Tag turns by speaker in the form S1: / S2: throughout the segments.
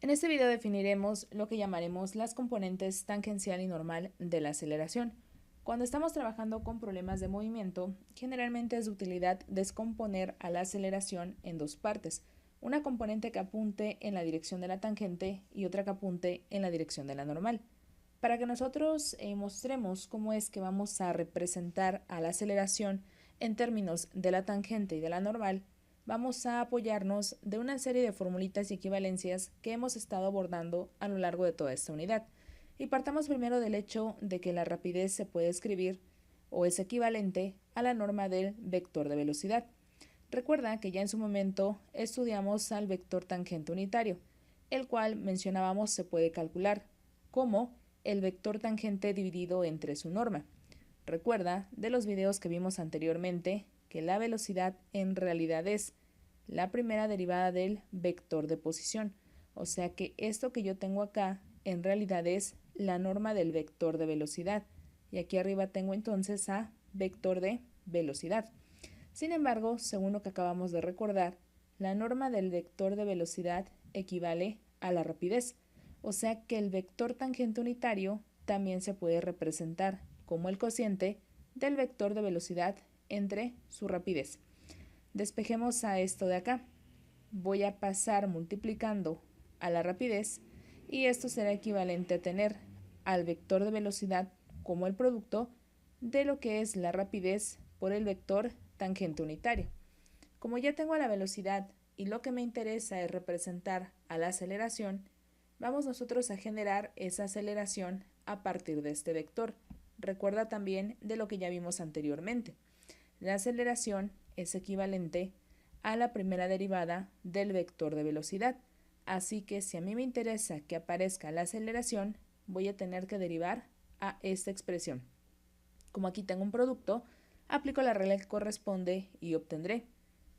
S1: En este video definiremos lo que llamaremos las componentes tangencial y normal de la aceleración. Cuando estamos trabajando con problemas de movimiento, generalmente es de utilidad descomponer a la aceleración en dos partes, una componente que apunte en la dirección de la tangente y otra que apunte en la dirección de la normal. Para que nosotros mostremos cómo es que vamos a representar a la aceleración en términos de la tangente y de la normal, vamos a apoyarnos de una serie de formulitas y equivalencias que hemos estado abordando a lo largo de toda esta unidad. Y partamos primero del hecho de que la rapidez se puede escribir o es equivalente a la norma del vector de velocidad. Recuerda que ya en su momento estudiamos al vector tangente unitario, el cual mencionábamos se puede calcular como el vector tangente dividido entre su norma. Recuerda de los videos que vimos anteriormente que la velocidad en realidad es la primera derivada del vector de posición, o sea que esto que yo tengo acá en realidad es la norma del vector de velocidad, y aquí arriba tengo entonces a vector de velocidad. Sin embargo, según lo que acabamos de recordar, la norma del vector de velocidad equivale a la rapidez, o sea que el vector tangente unitario también se puede representar como el cociente del vector de velocidad entre su rapidez. Despejemos a esto de acá. Voy a pasar multiplicando a la rapidez y esto será equivalente a tener al vector de velocidad como el producto de lo que es la rapidez por el vector tangente unitario. Como ya tengo la velocidad y lo que me interesa es representar a la aceleración, vamos nosotros a generar esa aceleración a partir de este vector. Recuerda también de lo que ya vimos anteriormente. La aceleración es equivalente a la primera derivada del vector de velocidad. Así que si a mí me interesa que aparezca la aceleración, voy a tener que derivar a esta expresión. Como aquí tengo un producto, aplico la regla que corresponde y obtendré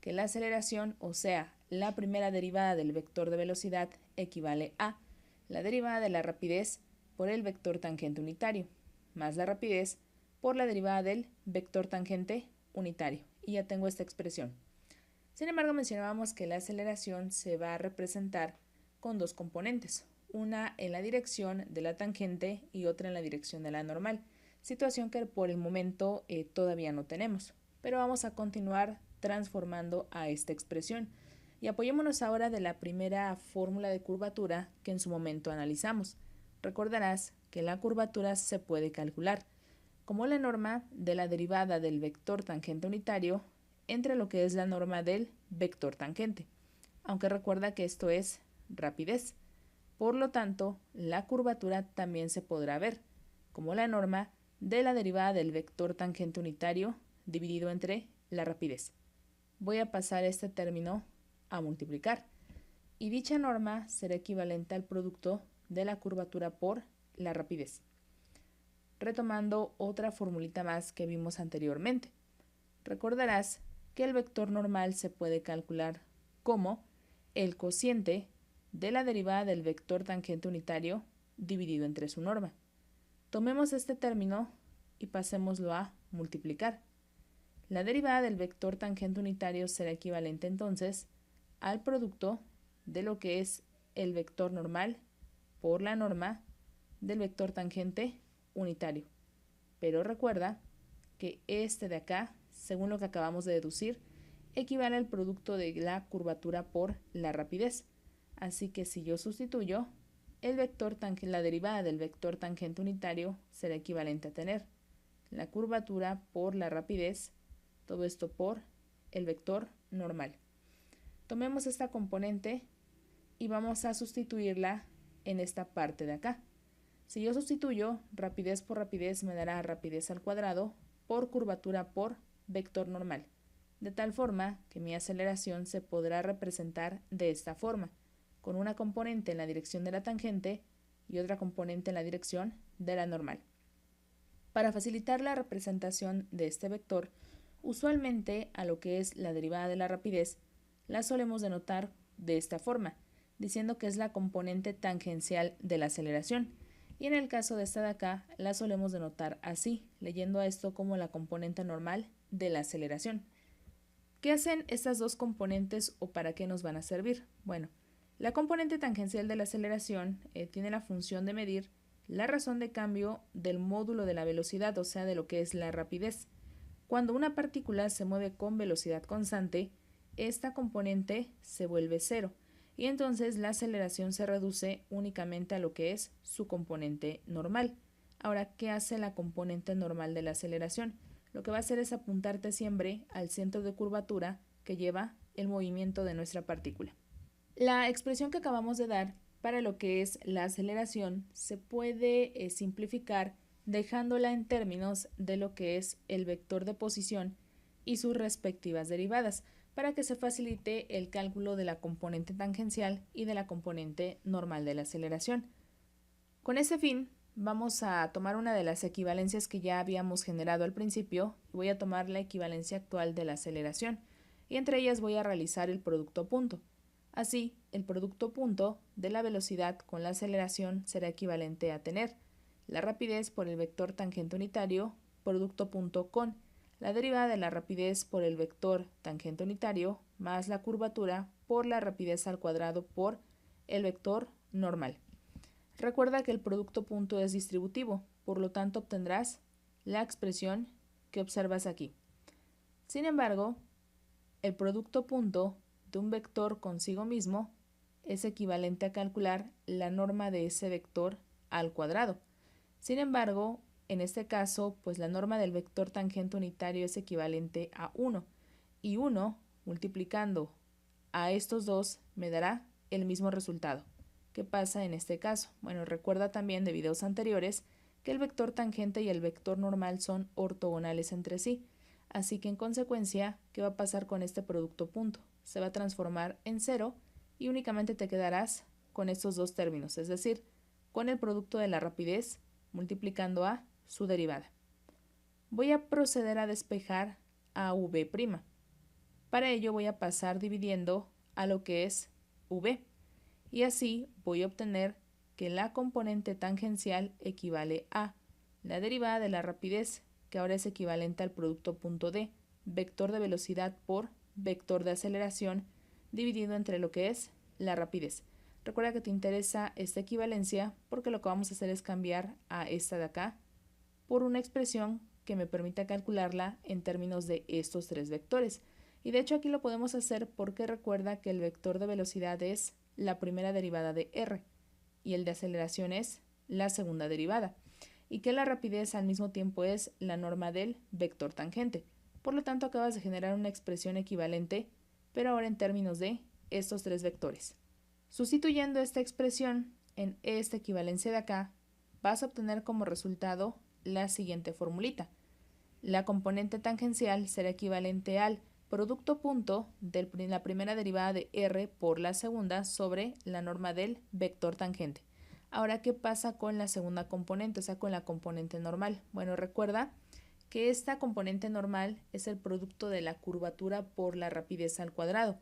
S1: que la aceleración, o sea, la primera derivada del vector de velocidad, equivale a la derivada de la rapidez por el vector tangente unitario, más la rapidez por la derivada del vector tangente unitario. Y ya tengo esta expresión. Sin embargo, mencionábamos que la aceleración se va a representar con dos componentes, una en la dirección de la tangente y otra en la dirección de la normal, situación que por el momento todavía no tenemos, pero vamos a continuar transformando a esta expresión. Y apoyémonos ahora de la primera fórmula de curvatura que en su momento analizamos. Recordarás que la curvatura se puede calcular como la norma de la derivada del vector tangente unitario entre lo que es la norma del vector tangente, aunque recuerda que esto es rapidez. Por lo tanto, la curvatura también se podrá ver como la norma de la derivada del vector tangente unitario dividido entre la rapidez. Voy a pasar este término a multiplicar y dicha norma será equivalente al producto de la curvatura por la rapidez. Retomando otra formulita más que vimos anteriormente. Recordarás que el vector normal se puede calcular como el cociente de la derivada del vector tangente unitario dividido entre su norma. Tomemos este término y pasémoslo a multiplicar. La derivada del vector tangente unitario será equivalente entonces al producto de lo que es el vector normal por la norma del vector tangente unitario. Pero recuerda que este de acá, según lo que acabamos de deducir, equivale al producto de la curvatura por la rapidez. Así que si yo sustituyo, la derivada del vector tangente unitario será equivalente a tener la curvatura por la rapidez, todo esto por el vector normal. Tomemos esta componente y vamos a sustituirla en esta parte de acá. Si yo sustituyo rapidez por rapidez, me dará rapidez al cuadrado por curvatura por vector normal, de tal forma que mi aceleración se podrá representar de esta forma, con una componente en la dirección de la tangente y otra componente en la dirección de la normal. Para facilitar la representación de este vector, usualmente a lo que es la derivada de la rapidez, la solemos denotar de esta forma, diciendo que es la componente tangencial de la aceleración. Y en el caso de esta de acá, la solemos denotar así, leyendo a esto como la componente normal de la aceleración. ¿Qué hacen estas dos componentes o para qué nos van a servir? Bueno, La componente tangencial de la aceleración tiene la función de medir la razón de cambio del módulo de la velocidad, o sea, de lo que es la rapidez. Cuando una partícula se mueve con velocidad constante, esta componente se vuelve cero y entonces la aceleración se reduce únicamente a lo que es su componente normal. Ahora, ¿qué hace la componente normal de la aceleración? Lo que va a hacer es apuntarte siempre al centro de curvatura que lleva el movimiento de nuestra partícula. La expresión que acabamos de dar para lo que es la aceleración se puede simplificar dejándola en términos de lo que es el vector de posición y sus respectivas derivadas, para que se facilite el cálculo de la componente tangencial y de la componente normal de la aceleración. Con ese fin, vamos a tomar una de las equivalencias que ya habíamos generado al principio y voy a tomar la equivalencia actual de la aceleración y entre ellas voy a realizar el producto punto. Así, el producto punto de la velocidad con la aceleración será equivalente a tener la rapidez por el vector tangente unitario, producto punto con la derivada de la rapidez por el vector tangente unitario más la curvatura por la rapidez al cuadrado por el vector normal. Recuerda que el producto punto es distributivo, por lo tanto obtendrás la expresión que observas aquí. Sin embargo, el producto punto de un vector consigo mismo es equivalente a calcular la norma de ese vector al cuadrado. Sin embargo, en este caso, pues la norma del vector tangente unitario es equivalente a 1 y 1 multiplicando a estos dos me dará el mismo resultado. ¿Qué pasa en este caso? Bueno, recuerda también de videos anteriores que el vector tangente y el vector normal son ortogonales entre sí. Así que en consecuencia, ¿qué va a pasar con este producto punto? Se va a transformar en cero y únicamente te quedarás con estos dos términos, es decir, con el producto de la rapidez multiplicando a su derivada. Voy a proceder a despejar a v'. Para ello voy a pasar dividiendo a lo que es v y así voy a obtener que la componente tangencial equivale a la derivada de la rapidez, que ahora es equivalente al producto punto d, vector de velocidad por vector de aceleración, dividido entre lo que es la rapidez. Recuerda que te interesa esta equivalencia porque lo que vamos a hacer es cambiar a esta de acá por una expresión que me permita calcularla en términos de estos tres vectores. Y de hecho aquí lo podemos hacer porque recuerda que el vector de velocidad es la primera derivada de r y el de aceleración es la segunda derivada y que la rapidez al mismo tiempo es la norma del vector tangente. Por lo tanto, acabas de generar una expresión equivalente, pero ahora en términos de estos tres vectores. Sustituyendo esta expresión en esta equivalencia de acá, vas a obtener como resultado la siguiente formulita. La componente tangencial será equivalente al producto punto de la primera derivada de r por la segunda sobre la norma del vector tangente. Ahora, ¿qué pasa con la segunda componente, o sea, con la componente normal? Bueno, recuerda que esta componente normal es el producto de la curvatura por la rapidez al cuadrado,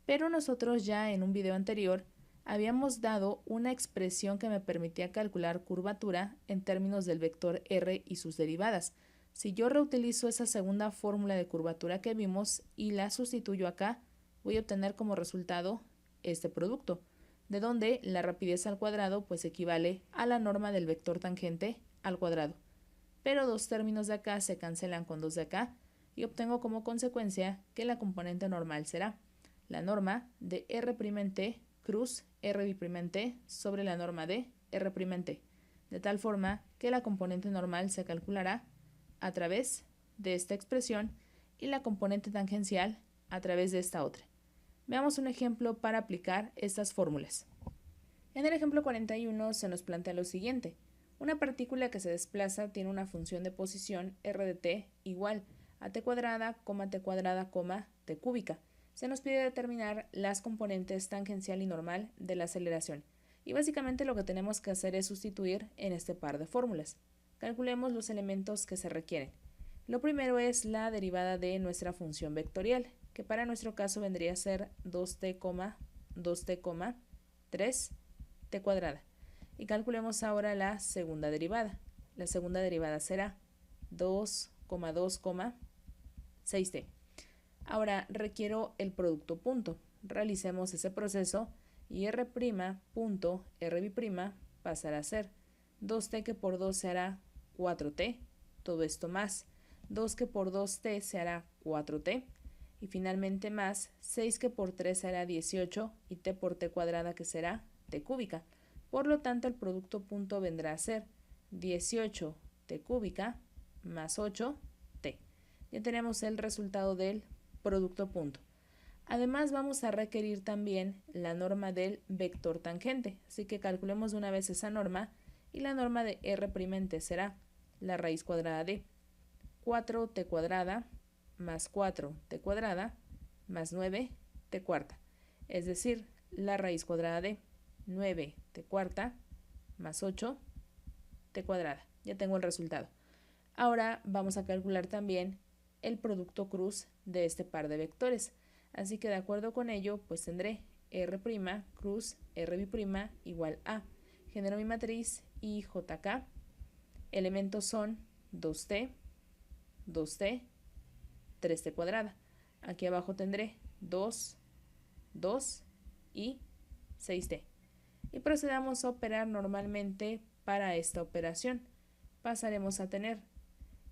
S1: pero nosotros ya en un video anterior habíamos dado una expresión que me permitía calcular curvatura en términos del vector r y sus derivadas. Si yo reutilizo esa segunda fórmula de curvatura que vimos y la sustituyo acá, voy a obtener como resultado este producto, de donde la rapidez al cuadrado pues equivale a la norma del vector tangente al cuadrado. Pero dos términos de acá se cancelan con dos de acá y obtengo como consecuencia que la componente normal será la norma de r' cruz r' sobre la norma de r', de tal forma que la componente normal se calculará a través de esta expresión y la componente tangencial a través de esta otra. Veamos un ejemplo para aplicar estas fórmulas. En el ejemplo 41 se nos plantea lo siguiente. Una partícula que se desplaza tiene una función de posición r de t igual a t cuadrada, t cúbica. Se nos pide determinar las componentes tangencial y normal de la aceleración. Y básicamente lo que tenemos que hacer es sustituir en este par de fórmulas. Calculemos los elementos que se requieren. Lo primero es la derivada de nuestra función vectorial, que para nuestro caso vendría a ser 2t, 2t, 3t cuadrada. Y calculemos ahora la segunda derivada. La segunda derivada será 2, 2, 6t. Ahora requiero el producto punto. Realicemos ese proceso y r' punto r' pasará a ser 2t que por 2 se hará 4t, todo esto más 2 que por 2t se hará 4t, y finalmente más 6 que por 3 será 18 y t por t cuadrada que será t cúbica. Por lo tanto, el producto punto vendrá a ser 18 t cúbica más 8t. Ya tenemos el resultado del producto punto. Además, vamos a requerir también la norma del vector tangente, así que calculemos de una vez esa norma, y la norma de r' será la raíz cuadrada de 4t cuadrada más 4t cuadrada más 9t cuarta, es decir, la raíz cuadrada de 9t cuarta más 8t cuadrada. Ya tengo el resultado. Ahora vamos a calcular también el producto cruz de este par de vectores. Así que de acuerdo con ello, pues tendré r' cruz r' igual a. Genero mi matriz y jk. Elementos son 2t, 2t, 3t cuadrada. Aquí abajo tendré 2, 2 y 6t. Y procedamos a operar normalmente para esta operación. Pasaremos a tener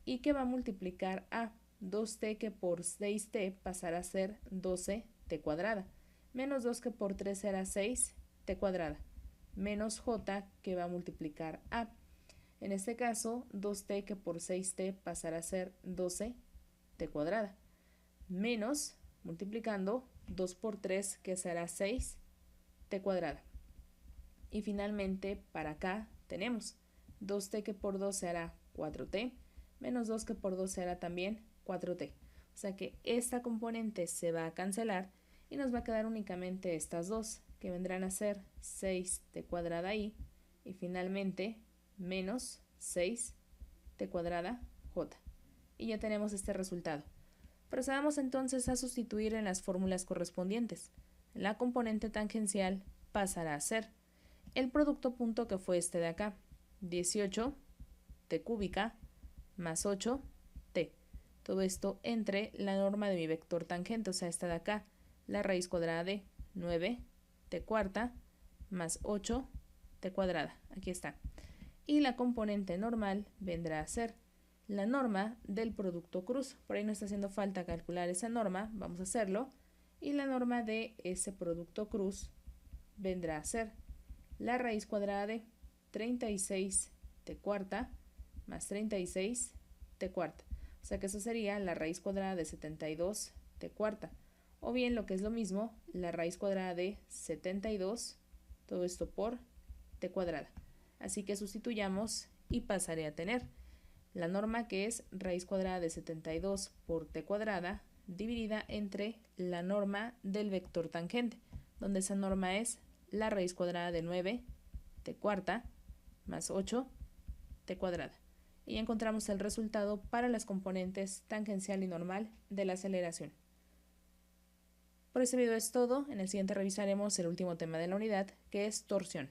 S1: y que va a multiplicar a 2t que por 6t pasará a ser 12t cuadrada, menos 2 que por 3 será 6t cuadrada, menos j que va a multiplicar a. En este caso, 2t que por 6t pasará a ser 12t cuadrada, menos, multiplicando, 2 por 3 que será 6t cuadrada. Y finalmente, para acá tenemos 2t que por 2 será 4t, menos 2 que por 2 será también 4t. O sea que esta componente se va a cancelar y nos va a quedar únicamente estas dos, que vendrán a ser 6t cuadrada y finalmente menos 6t cuadrada j. Y ya tenemos este resultado. Procedamos entonces a sustituir en las fórmulas correspondientes. La componente tangencial pasará a ser el producto punto que fue este de acá, 18t cúbica más 8t. Todo esto entre la norma de mi vector tangente, o sea, esta de acá, la raíz cuadrada de 9t cuarta más 8t cuadrada. Aquí está. Y la componente normal vendrá a ser la norma del producto cruz. Por ahí no está haciendo falta calcular esa norma, vamos a hacerlo. Y la norma de ese producto cruz vendrá a ser la raíz cuadrada de 36t cuarta más 36t cuarta. O sea que eso sería la raíz cuadrada de 72t cuarta. O bien, lo que es lo mismo, la raíz cuadrada de 72, todo esto por t cuadrada. Así que sustituyamos y pasaré a tener la norma que es raíz cuadrada de 72 por t cuadrada dividida entre la norma del vector tangente, donde esa norma es la raíz cuadrada de 9t cuarta más 8t cuadrada. Y ya encontramos el resultado para las componentes tangencial y normal de la aceleración. Por este video es todo. En el siguiente revisaremos el último tema de la unidad, que es torsión.